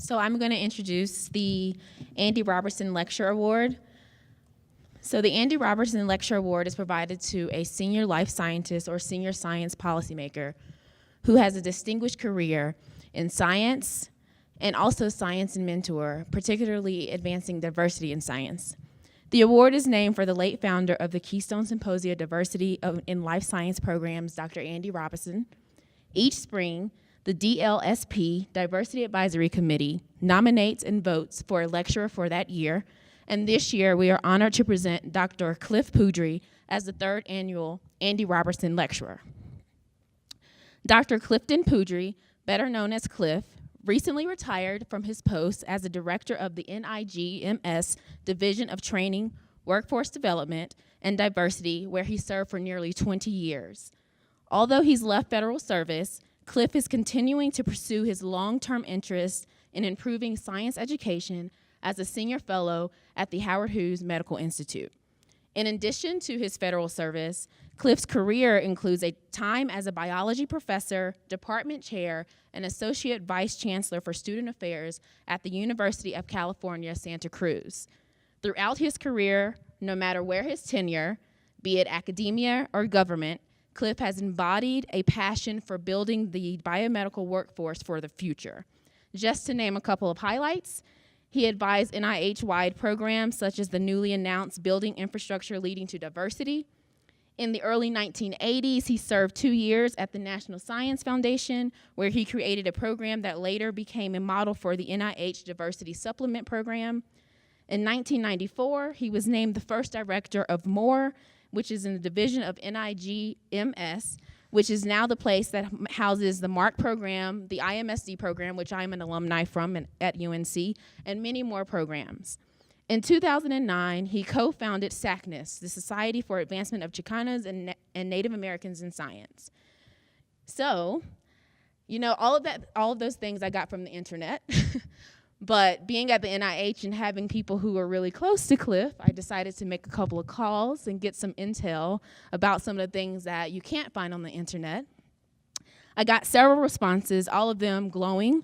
So I'm going to introduce the Andy Robertson Lecture Award. So the Andy Robertson Lecture Award is provided to a senior life scientist or senior science policymaker who has a distinguished career in science and also science and mentor, particularly advancing diversity in science. The award is named for the late founder of the Keystone Symposia Diversity in Life Science Programs, Dr. Andy Robertson. Each spring, the DLSP, Diversity Advisory Committee, nominates and votes for a lecturer for that year, and this year we are honored to present Dr. Cliff Putri as the third annual Andy Robertson Lecturer. Dr. Clifton Putri, better known as Cliff, recently retired from his post as the director of the NIH MS Division of Training, Workforce Development, and Diversity, where he served for nearly 20 years. Although he's left federal service, Cliff is continuing to pursue his long-term interest in improving science education as a senior fellow at the Howard Hughes Medical Institute. In addition to his federal service, Cliff's career includes a time as a biology professor, department chair, and associate vice chancellor for student affairs at the University of California, Santa Cruz. Throughout his career, no matter where his tenure, be it academia or government, Cliff has embodied a passion for building the biomedical workforce for the future. Just to name a couple of highlights, he advised NIH-wide programs such as the newly announced Building Infrastructure Leading to Diversity. In the early 1980s, he served 2 years at the National Science Foundation, where he created a program that later became a model for the NIH Diversity Supplement Program. In 1994, he was named the first director of MORE, which is in the division of NIH MS, which is now the place that houses the MARC program, the IMSD program, which I'm an alumni from at UNC, and many more programs. In 2009, he co-founded SACNIS, the Society for Advancement of Chicanas and Native Americans in Science. So, you know, all of those things I got from the internet. But being at the NIH and having people who are really close to Cliff, I decided to make a couple of calls and get some intel about some of the things that you can't find on the internet. I got several responses, all of them glowing,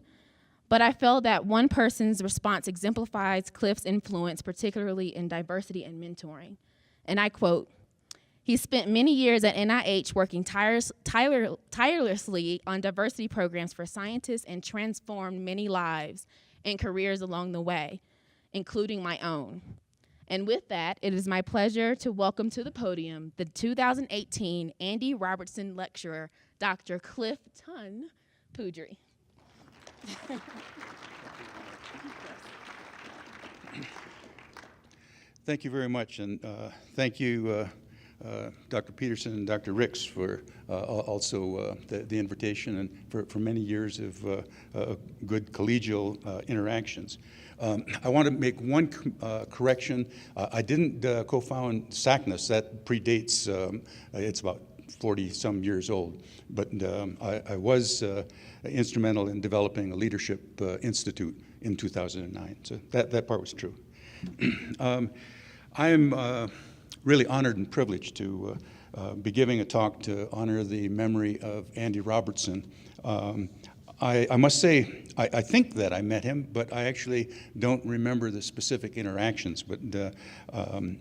but I felt that one person's response exemplifies Cliff's influence, particularly in diversity and mentoring. And I quote, "He spent many years at NIH working tirelessly on diversity programs for scientists and transformed many lives and careers along the way, including my own." And with that, it is my pleasure to welcome to the podium the 2018 Andy Robertson Lecturer, Dr. Clifton Putri. Thank you very much, and thank you, Dr. Peterson and Dr. Ricks, for also the invitation and for many years of good collegial interactions. I want to make one correction. I didn't co-found SACNIS. That predates, it's about 40-some years old. But I was instrumental in developing a leadership institute in 2009. So that part was true. I am really honored and privileged to be giving a talk to honor the memory of Andy Robertson. I must say, I think that I met him, but I actually don't remember the specific interactions. But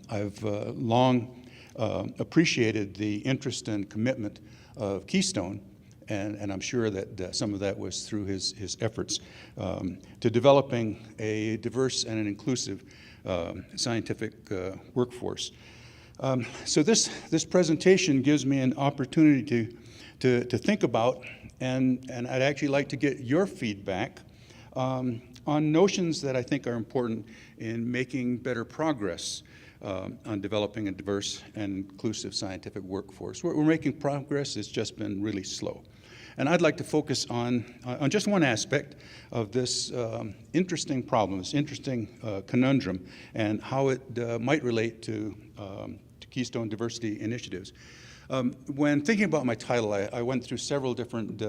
I've long appreciated the interest and commitment of Keystone, and I'm sure that some of that was through his efforts to developing a diverse and an inclusive scientific workforce. So this presentation gives me an opportunity to think about, and I'd actually like to get your feedback on notions that I think are important in making better progress on developing a diverse and inclusive scientific workforce. We're making progress, it's just been really slow. And I'd like to focus on just one aspect of this interesting problem, this interesting conundrum, and how it might relate to Keystone diversity initiatives. When thinking about my title, I went through several different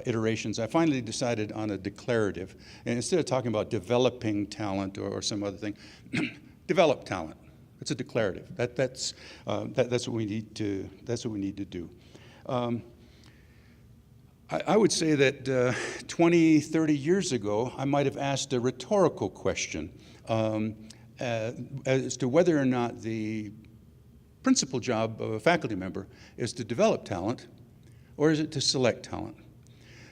iterations. I finally decided on a declarative. And instead of talking about developing talent or some other thing, develop talent. It's a declarative. That's what we need to do. I would say that 20, 30 years ago, I might have asked a rhetorical question as to whether or not the principal job of a faculty member is to develop talent, or is it to select talent?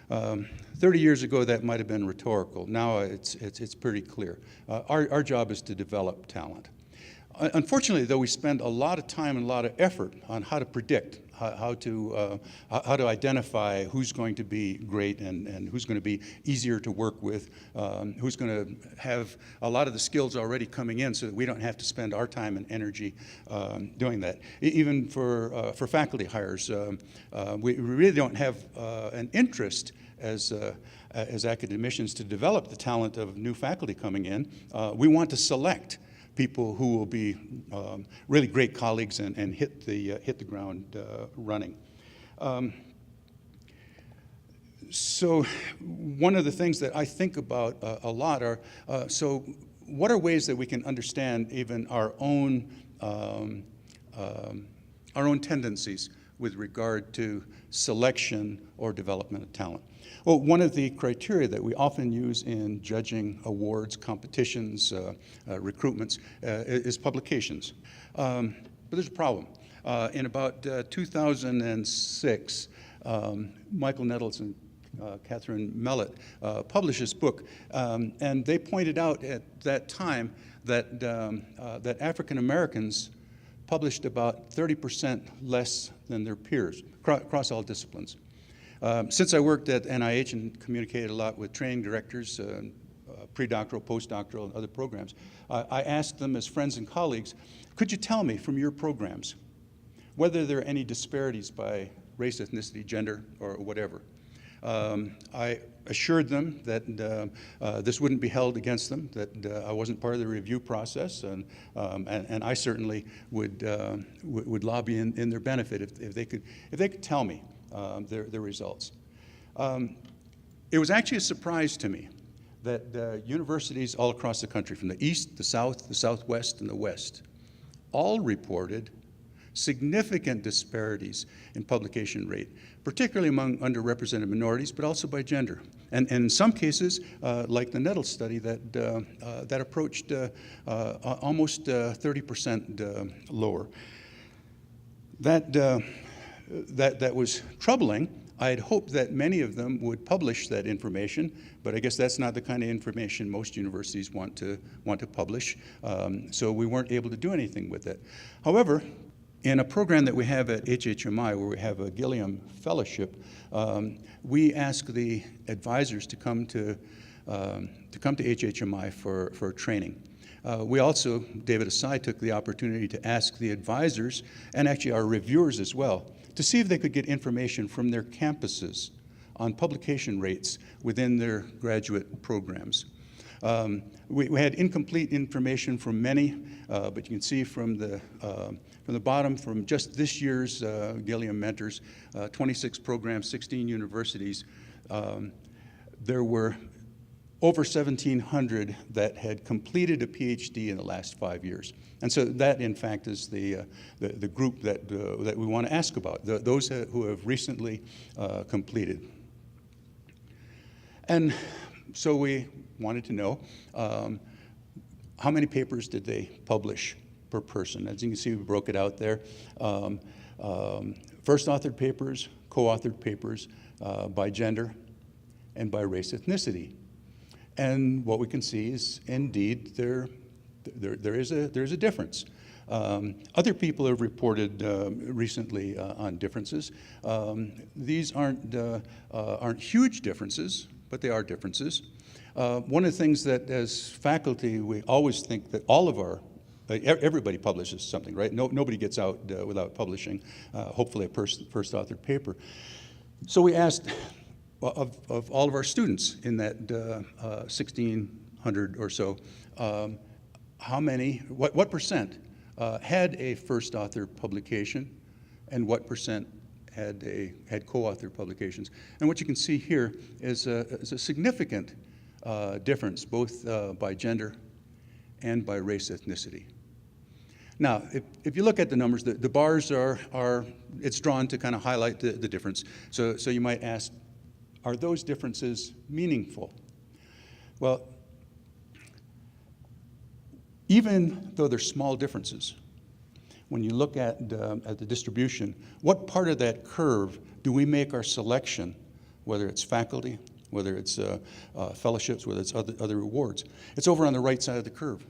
30 years ago, that might have been rhetorical. Now it's pretty clear. Our job is to develop talent. Unfortunately, though, we spend a lot of time and a lot of effort on how to predict, how to identify who's going to be great and who's going to be easier to work with, who's going to have a lot of the skills already coming in so that we don't have to spend our time and energy doing that. Even for faculty hires, we really don't have an interest as academicians to develop the talent of new faculty coming in. We want to select people who will be really great colleagues and hit the ground running. So one of the things that I think about a lot are, so what are ways that we can understand even our own tendencies with regard to selection or development of talent? Well, one of the criteria that we often use in judging awards, competitions, recruitments is publications. But there's a problem. In about 2006, Michael Nettles and Catherine Mellett published this book, and they pointed out at that time that, that African Americans published about 30% less than their peers across all disciplines. Since I worked at NIH and communicated a lot with training directors, pre-doctoral, postdoctoral, and other programs, I asked them as friends and colleagues, could you tell me from your programs whether there are any disparities by race, ethnicity, gender, or whatever? I assured them that this wouldn't be held against them, that I wasn't part of the review process, and I certainly would lobby in their benefit if they could tell me their results. It was actually a surprise to me that universities all across the country, from the East, the South, the Southwest, and the West, all reported significant disparities in publication rate, particularly among underrepresented minorities, but also by gender. And in some cases, like the Nettles study, that approached almost 30% lower. That was troubling. I had hoped that many of them would publish that information, but I guess that's not the kind of information most universities want to publish. So we weren't able to do anything with it. However, in a program that we have at HHMI, where we have a Gilliam Fellowship, we ask the advisors to come to HHMI for training. We also, David Asai, took the opportunity to ask the advisors, and actually our reviewers as well, to see if they could get information from their campuses on publication rates within their graduate programs. We had incomplete information from many, but you can see from the bottom, from just this year's Gilliam Mentors, 26 programs, 16 universities, there were over 1,700 that had completed a PhD in the last 5 years. And so that, in fact, is the group that we want to ask about, those who have recently completed. And so we wanted to know how many papers did they publish per person. As you can see, we broke it out there. First authored papers, co-authored papers by gender and by race ethnicity. And what we can see is, indeed, there is a difference. Other people have reported recently on differences. These aren't huge differences, but they are differences. One of the things that, as faculty, we always think that all of our everybody publishes something, right? Nobody gets out without publishing, hopefully a first authored paper. So we asked of all of our students in that 1,600 or so, how many, what percent had a first author publication, and what percent had co-authored publications. And what you can see here is a significant difference, both by gender and by race ethnicity. Now, if you look at the numbers, the bars are it's drawn to kind of highlight the difference. So you might ask, are those differences meaningful? Well, even though they're small differences, when you look at the distribution, what part of that curve do we make our selection, whether it's faculty, whether it's fellowships, whether it's other rewards? It's over on the right side of the curve.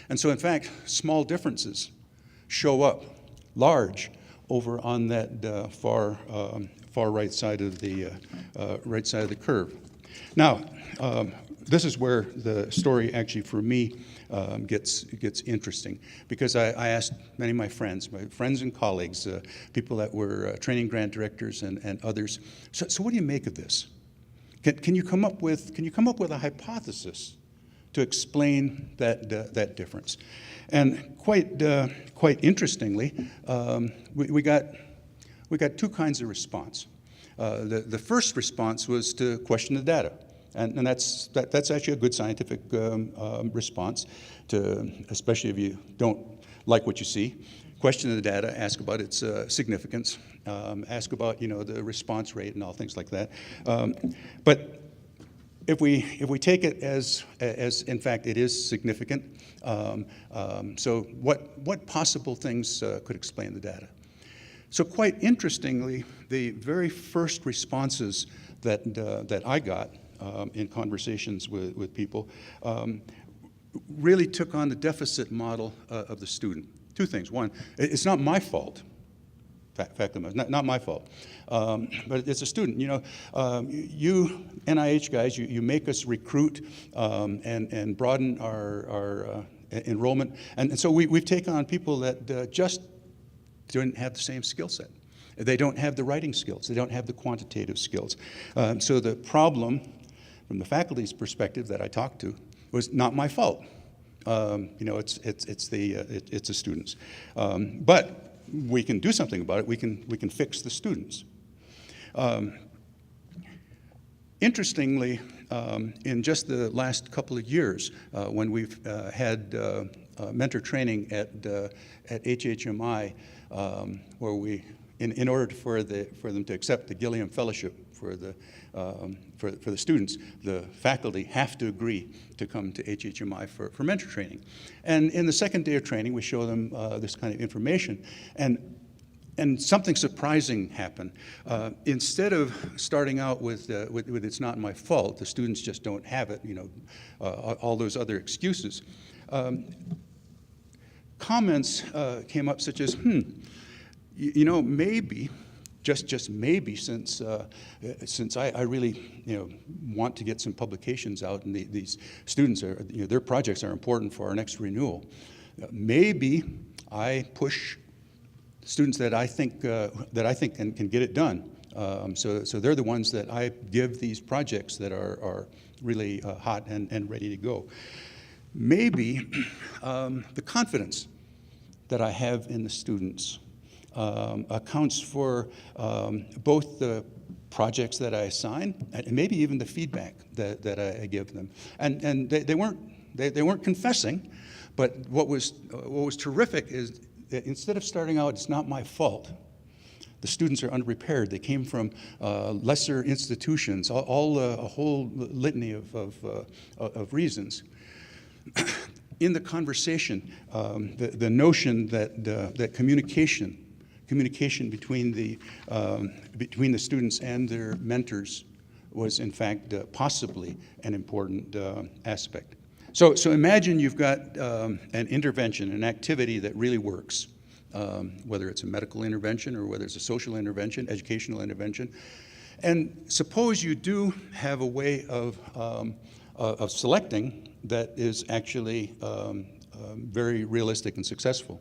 And so, in fact, small differences show up large over on that far right side of the curve. Now, this is where the story actually for me gets interesting, because I asked many of my friends and colleagues, people that were training grant directors and others. So what do you make of this? Can you come up with a hypothesis to explain that difference? And quite interestingly, we got two kinds of response. The first response was to question the data. And that's actually a good scientific response, especially if you don't like what you see. Question the data, ask about its significance, ask about the response rate and all things like that. But if we take it as in fact it is significant, so what possible things could explain the data? So quite interestingly, the very first responses that I got in conversations with people really took on the deficit model of the student. Two things. One, it's not my fault. Fact of the matter, not my fault. But it's a student. You NIH guys, you make us recruit and broaden our enrollment. And so we've taken on people that just don't have the same skill set. They don't have the writing skills. They don't have the quantitative skills. So the problem, from the faculty's perspective that I talked to, was not my fault. It's the students. But we can do something about it. We can fix the students. Interestingly, in just the last couple of years, when we've had mentor training at HHMI, where we, in order for them to accept the Gilliam Fellowship for the students, the faculty have to agree to come to HHMI for mentor training. And in the second day of training, we show them this kind of information. And something surprising happened. Instead of starting out with "it's not my fault," the students just don't have it, all those other excuses. Comments came up such as, maybe, just maybe, since I really want to get some publications out, and these students are, their projects are important for our next renewal. Maybe I push students that I think can get it done. So they're the ones that I give these projects that are really hot and ready to go. Maybe the confidence that I have in the students accounts for both the projects that I assign and maybe even the feedback that I give them. And they weren't confessing, but what was terrific is that instead of starting out, "it's not my fault," the students are underprepared. They came from lesser institutions, a whole litany of reasons. In the conversation, the notion that communication between the students and their mentors was in fact possibly an important aspect. So imagine you've got an intervention, an activity that really works, whether it's a medical intervention or whether it's a social intervention, educational intervention. And suppose you do have a way of selecting that is actually very realistic and successful.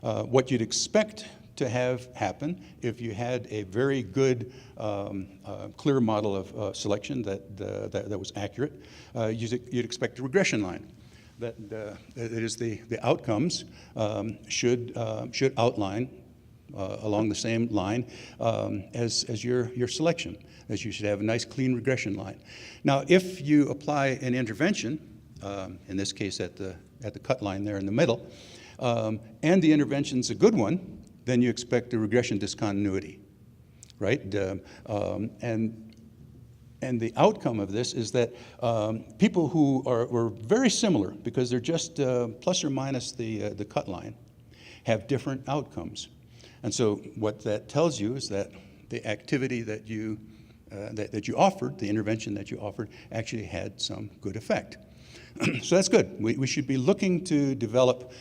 What you'd expect to have happen if you had a very good, clear model of selection that was accurate, you'd expect a regression line. That is, the outcomes should outline along the same line as your selection, as you should have a nice clean regression line. Now, if you apply an intervention, in this case at the cut line there in the middle, and the intervention's a good one, then you expect a regression discontinuity, right? And And the outcome of this is that people who were very similar, because they're just plus or minus the cut line, have different outcomes. And so what that tells you is that the activity that you offered, the intervention that you offered, actually had some good effect. So that's good. We should be looking to develop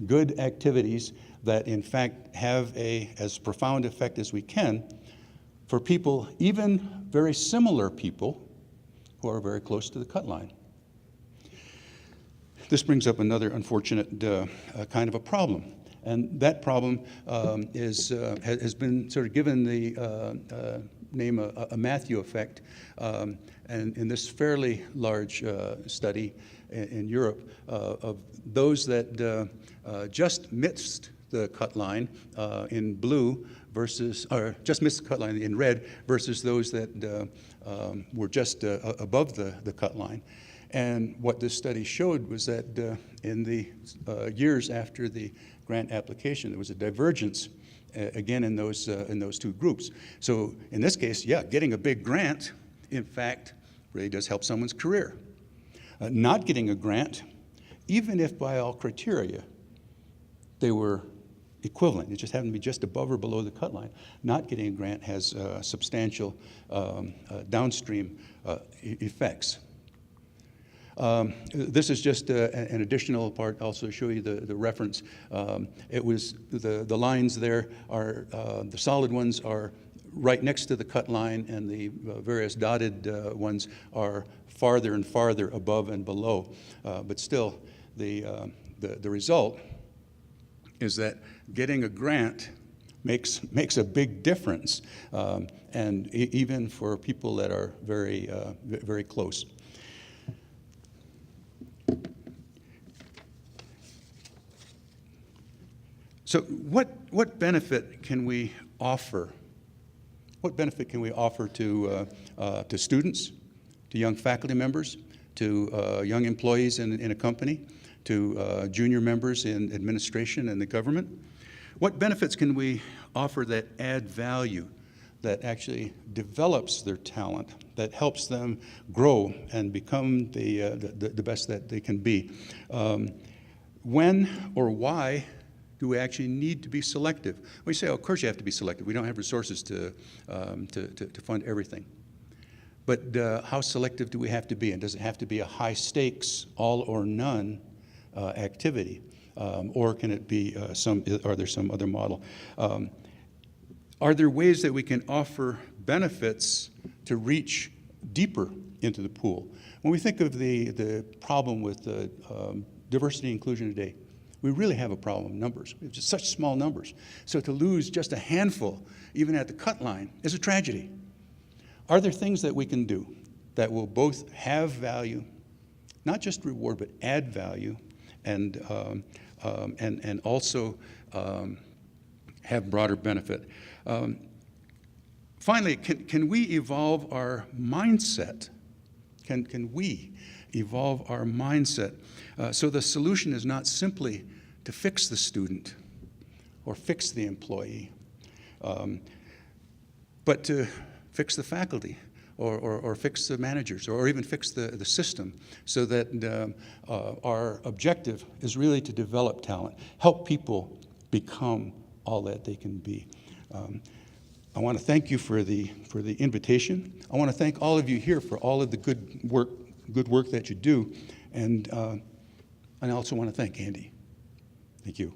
good activities that in fact have as profound effect as we can for people, even very similar people, who are very close to the cut line. This brings up another unfortunate kind of a problem. And that problem has been sort of given the name a Matthieu Effect. And in this fairly large study in Europe of those that just missed the cut line in blue versus, or just missed the cut line in red versus those that were just above the cut line. And what this study showed was that in the years after the grant application, there was a divergence again in those two groups. So in this case, yeah, getting a big grant, in fact, really does help someone's career. Not getting a grant, even if by all criteria they were equivalent, it just happened to be just above or below the cut line, not getting a grant has substantial downstream effects. This is just an additional part, also show you the reference. It was the lines there are, the solid ones are right next to the cut line, and the various dotted ones are farther and farther above and below. But still, the result is that getting a grant makes a big difference, and even for people that are very, very close. So what benefit can we offer? What benefit can we offer to students, to young faculty members, to young employees in a company, to junior members in administration and the government? What benefits can we offer that add value, that actually develops their talent, that helps them grow and become the best that they can be? When or why do we actually need to be selective? We say, oh, of course you have to be selective. We don't have resources to fund everything. But how selective do we have to be? And does it have to be a high stakes, all or none activity? Or can it be are there some other model? Are there ways that we can offer benefits to reach deeper into the pool? When we think of the problem with diversity and inclusion today, we really have a problem with numbers. We have just such small numbers. So to lose just a handful, even at the cut line, is a tragedy. Are there things that we can do that will both have value, not just reward, but add value, and also have broader benefit? Finally, can we evolve our mindset? Can we evolve our mindset so the solution is not simply to fix the student or fix the employee, but to fix the faculty or fix the managers or even fix the system, so that our objective is really to develop talent, help people become all that they can be. I want to thank you for the invitation. I want to thank all of you here for all of the good work that you do, and I also want to thank Andy. Thank you.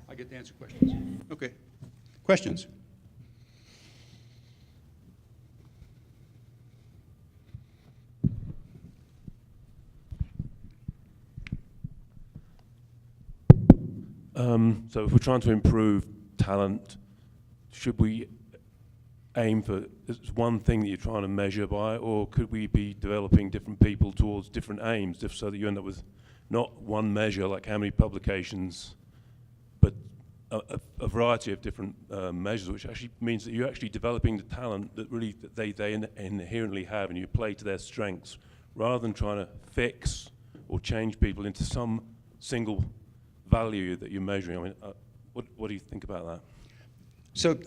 I get to answer questions. Okay. Questions? So if we're trying to improve talent, should we aim for one thing that you're trying to measure by, or could we be developing different people towards different aims, so that you end up with not one measure like how many publications, but a variety of different measures, which actually means that you're actually developing the talent that really they inherently have, and you play to their strengths, rather than trying to fix or change people into some single value that you're measuring. I mean, What do you think about that? So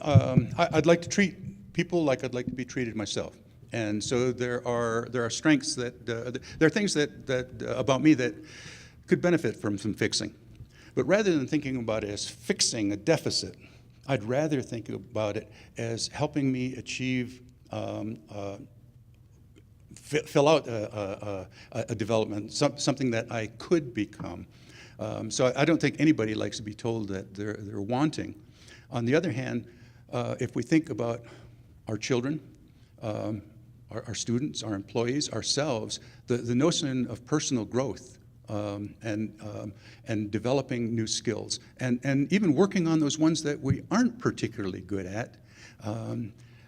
I'd like to treat people like I'd like to be treated myself. And so there are strengths that, there are things that about me that could benefit from some fixing. But rather than thinking about it as fixing a deficit, I'd rather think about it as helping me achieve, fill out a development, something that I could become. So I don't think anybody likes to be told that they're wanting. On the other hand, if we think about our children, our students, our employees, ourselves, the notion of personal growth and developing new skills, and even working on those ones that we aren't particularly good at,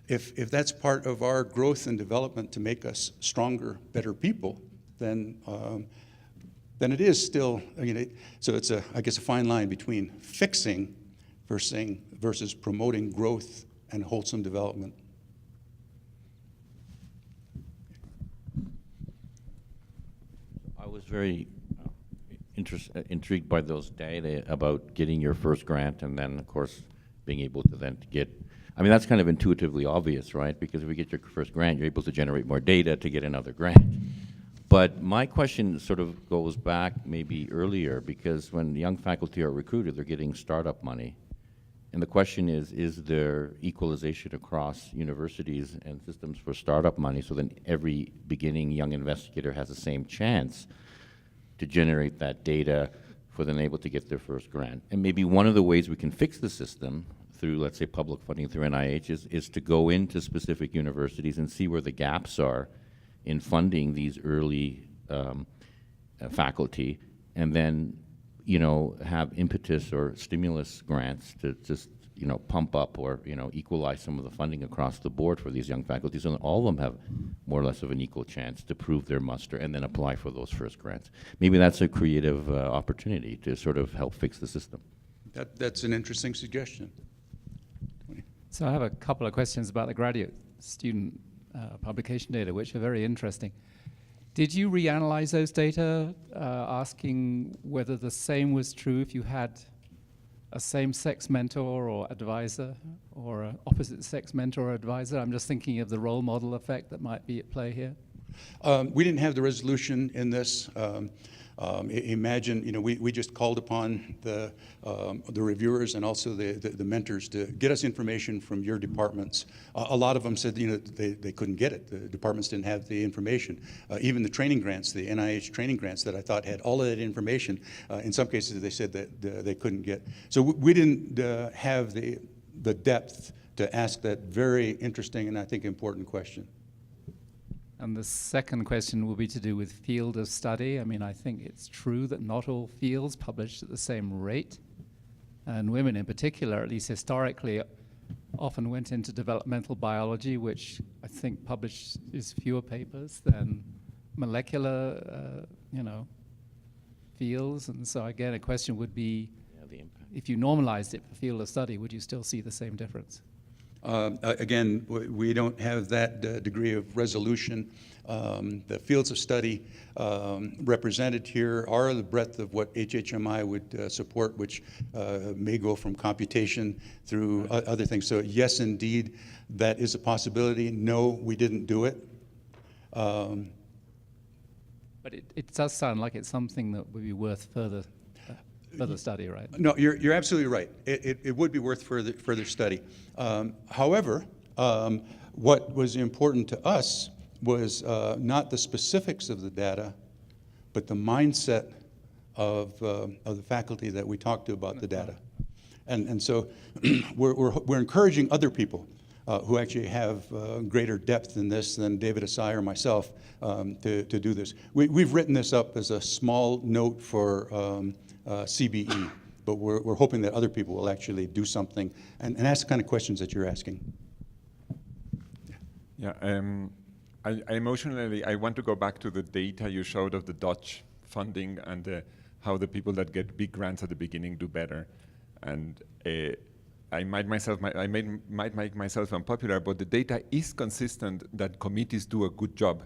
if that's part of our growth and development to make us stronger, better people, then it is still, so it's I guess a fine line between fixing versus promoting growth and wholesome development. I was very intrigued by those data about getting your first grant and then, of course, being able to then get, I mean, that's kind of intuitively obvious, right? Because if you get your first grant, you're able to generate more data to get another grant. But my question sort of goes back maybe earlier, because when young faculty are recruited, they're getting startup money. And the question is there equalization across universities and systems for startup money so then every beginning young investigator has the same chance to generate that data for them able to get their first grant? And maybe one of the ways we can fix the system through, let's say, public funding through NIH is to go into specific universities and see where the gaps are in funding these early faculty, and then have impetus or stimulus grants to just, pump up or, equalize some of the funding across the board for these young faculty, so that all of them have more or less of an equal chance to prove their muster and then apply for those first grants. Maybe that's a creative opportunity to sort of help fix the system. That's an interesting suggestion. So I have a couple of questions about the graduate student publication data, which are very interesting. Did you reanalyze those data, asking whether the same was true if you had a same-sex mentor or advisor, or an opposite-sex mentor or advisor? I'm just thinking of the role model effect that might be at play here. We didn't have the resolution in this. Imagine, we just called upon the reviewers and also the mentors to get us information from your departments. A lot of them said, they couldn't get it. The departments didn't have the information. Even the training grants, the NIH training grants that I thought had all of that information, in some cases they said that they couldn't get. So we didn't have the depth to ask that very interesting and I think important question. And the second question will be to do with field of study. I mean, I think it's true that not all fields publish at the same rate. And women in particular, at least historically, often went into developmental biology, which I think publishes fewer papers than molecular, fields. And so again, a question would be, if you normalized it for field of study, would you still see the same difference? Again, we don't have that degree of resolution. The fields of study represented here are the breadth of what HHMI would support, which may go from computation through other things. So yes, indeed, that is a possibility. No, we didn't do it. But it does sound like it's something that would be worth further study, right? No, you're absolutely right. It would be worth further study. However, what was important to us was not the specifics of the data, but the mindset of the faculty that we talked to about the data. And so we're encouraging other people who actually have greater depth in this than David Asai or myself to do this. We've written this up as a small note for CBE, but we're hoping that other people will actually do something and ask the kind of questions that you're asking. Yeah, I emotionally want to go back to the data you showed of the Dutch funding and how the people that get big grants at the beginning do better. And I might make myself unpopular, but the data is consistent that committees do a good job.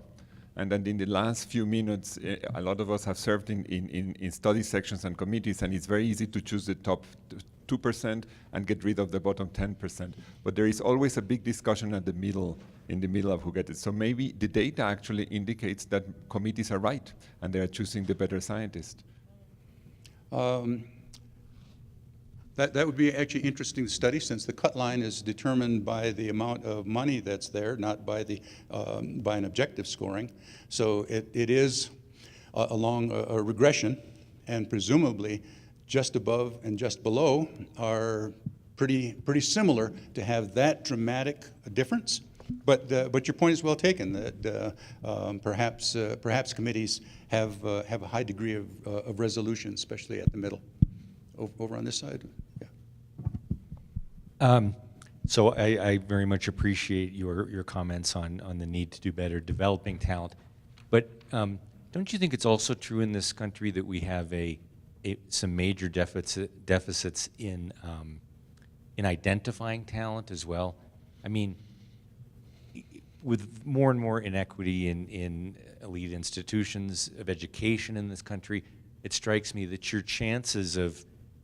And then in the last few minutes, a lot of us have served in study sections and committees, and it's very easy to choose the top 2% and get rid of the bottom 10%. But there is always a big discussion at the middle, in the middle of who gets it. So maybe the data actually indicates that committees are right and they are choosing the better scientist. That would be actually interesting to study, since the cut line is determined by the amount of money that's there, not by by an objective scoring. So it is along a regression, and presumably just above and just below are pretty similar to have that dramatic a difference. But your point is well taken, that perhaps committees have a high degree of resolution, especially at the middle. Over on this side, yeah. So I very much appreciate your comments on the need to do better developing talent. But don't you think it's also true in this country that we have some major deficits in identifying talent as well? I mean, with more and more inequity in elite institutions of education in this country, it strikes me that your chances of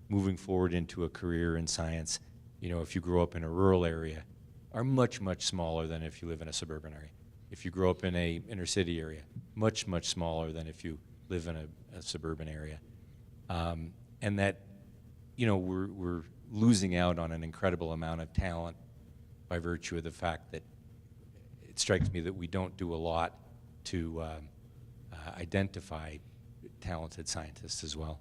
moving forward into a career in science, if you grow up in a rural area, are much, much smaller than if you live in a suburban area. If you grow up in a inner city area, much, much smaller than if you live in a suburban area. And that, we're losing out on an incredible amount of talent by virtue of the fact that it strikes me that we don't do a lot to identify talented scientists as well.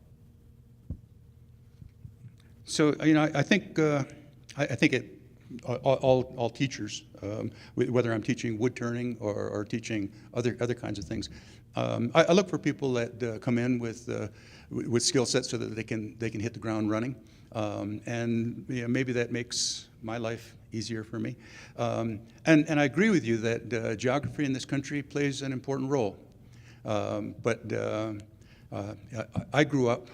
So I think all teachers, whether I'm teaching wood turning or teaching other kinds of things, I look for people that come in with skill sets so that they can hit the ground running, and maybe that makes my life easier for me. And I agree with you that geography in this country plays an important role. But I grew up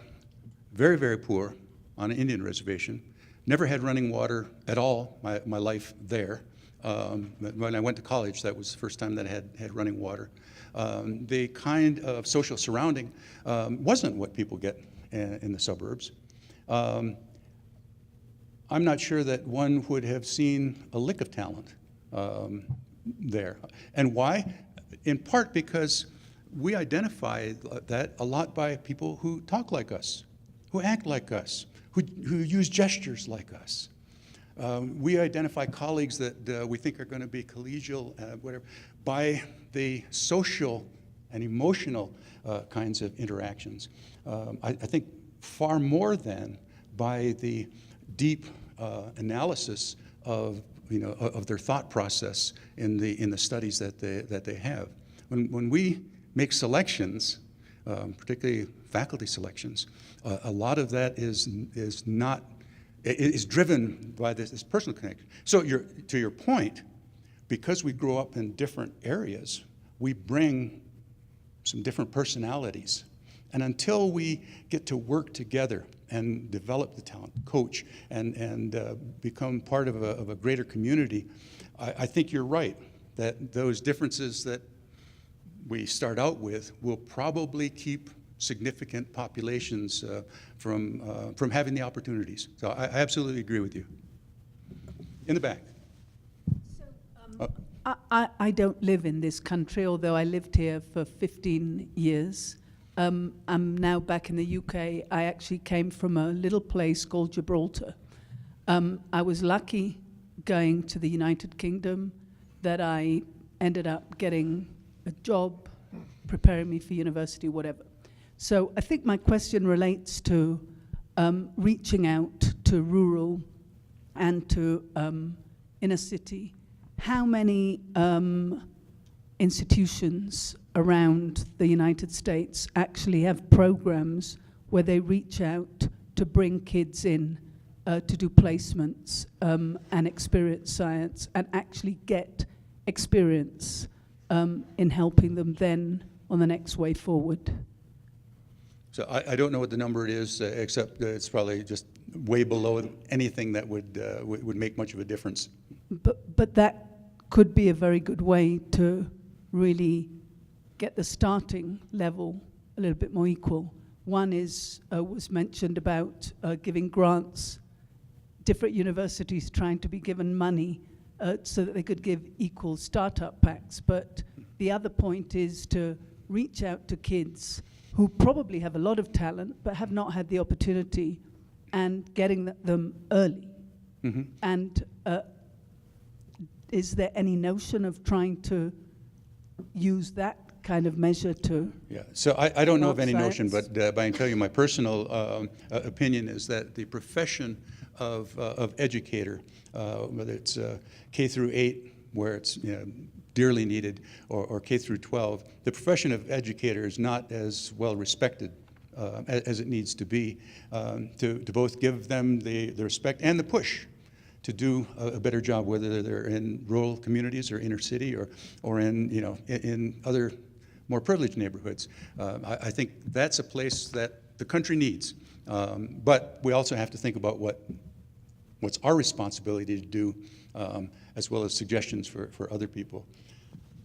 very, very poor on an Indian reservation. Never had running water at all my life there. When I went to college, that was the first time that I had running water. The kind of social surrounding wasn't what people get in the suburbs. I'm not sure that one would have seen a lick of talent there. And why? In part because we identify that a lot by people who talk like us, who act like us, who use gestures like us. We identify colleagues that we think are going to be collegial, whatever, by the social and emotional kinds of interactions. I think far more than by the deep analysis of their thought process in the studies that they have. When we make selections, particularly faculty selections, a lot of that is driven by this personal connection. So to your point, because we grow up in different areas, we bring some different personalities. And until we get to work together and develop the talent, coach, and become part of a greater community, I think you're right, that those differences that we start out with will probably keep significant populations from having the opportunities. So I absolutely agree with you. In the back. So, I don't live in this country, although I lived here for 15 years. I'm now back in the UK. I actually came from a little place called Gibraltar. I was lucky going to the United Kingdom that I ended up getting a job, preparing me for university, whatever. So I think my question relates to reaching out to rural and to inner city. How many institutions around the United States actually have programs where they reach out to bring kids in to do placements and experience science and actually get experience in helping them then on the next way forward? So I don't know what the number is, except it's probably just way below anything that would make much of a difference. But that could be a very good way to really get the starting level a little bit more equal. One is was mentioned about giving grants different universities trying to be given money so that they could give equal startup packs. But the other point is to reach out to kids who probably have a lot of talent but have not had the opportunity, and getting them early. Mm-hmm. And is there any notion of trying to use that kind of measure to? Yeah, so I don't know of any promote notion, science? but I can tell you my personal opinion is that the profession of educator, whether it's K through 8, where it's dearly needed, or K through 12, the profession of educator is not as well respected as it needs to be, to both give them the respect and the push to do a better job, whether they're in rural communities or inner city or in in other more privileged neighborhoods. I think that's a place that the country needs, but we also have to think about what's our responsibility to do, as well as suggestions for other people.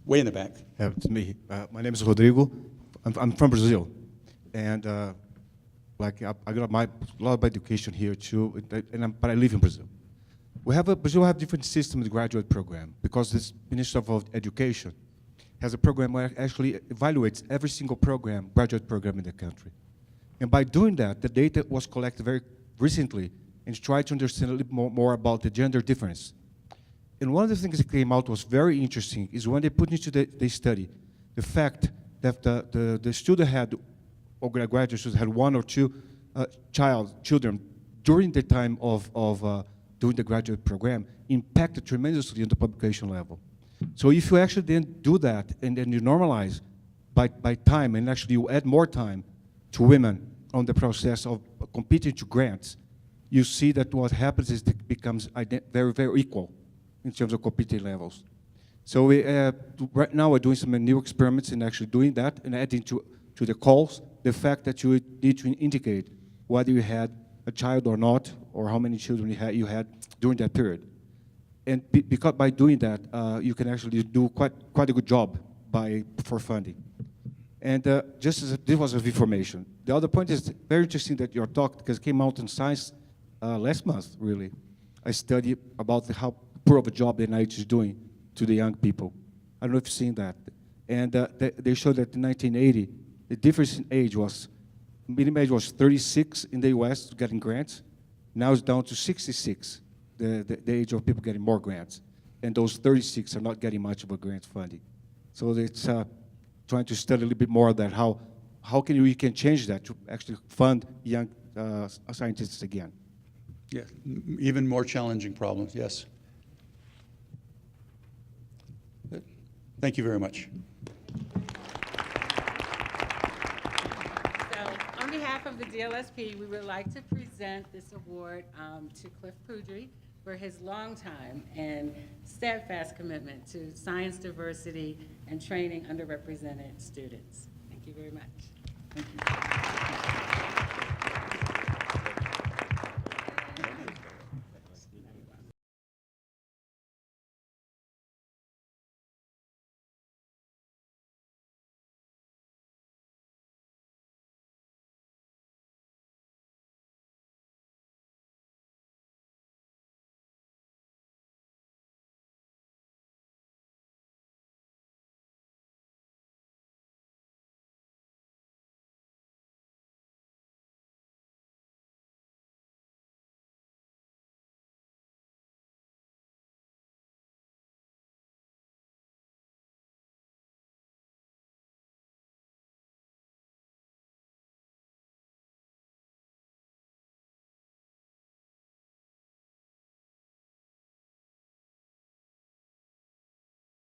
Way in the back. Yeah, it's me. My name is Rodrigo. I'm from Brazil, and I got a lot of education here too, but I live in Brazil. Brazil have different systems, graduate program, because this Ministry of Education has a program where it actually evaluates every single program, graduate program in the country. And by doing that, the data was collected very recently and tried to understand a little more about the gender difference. And one of the things that came out was very interesting is when they put into the study the fact that the student had, or graduate students had one or two children during the time of doing the graduate program, impacted tremendously on the publication level. So if you actually then do that and then you normalize by time, and actually you add more time to women on the process of competing to grants, you see that what happens is it becomes very, very equal in terms of competing levels. So right now we're doing some new experiments in actually doing that and adding to the calls the fact that you need to indicate whether you had a child or not, or how many children you had during that period. And because by doing that, you can actually do quite a good job for funding. And just as this was of information. The other point is very interesting that your talk, because it came out in Science last month, really. I studied about how poor of a job the NIH is doing to the young people. I don't know if you've seen that. And they showed that in 1980, the difference in age was, minimum age was 36 in the US getting grants. Now it's down to 66, the age of people getting more grants. And those 36 are not getting much of a grant funding. So it's trying to study a little bit more of that, how we can change that to actually fund young scientists again. Yeah, even more challenging problems, yes. Good. Thank you very much. So, on behalf of the DLSP, we would like to present this award to Cliff Putri for his long time and steadfast commitment to science diversity and training underrepresented students. Thank you very much. Thank you.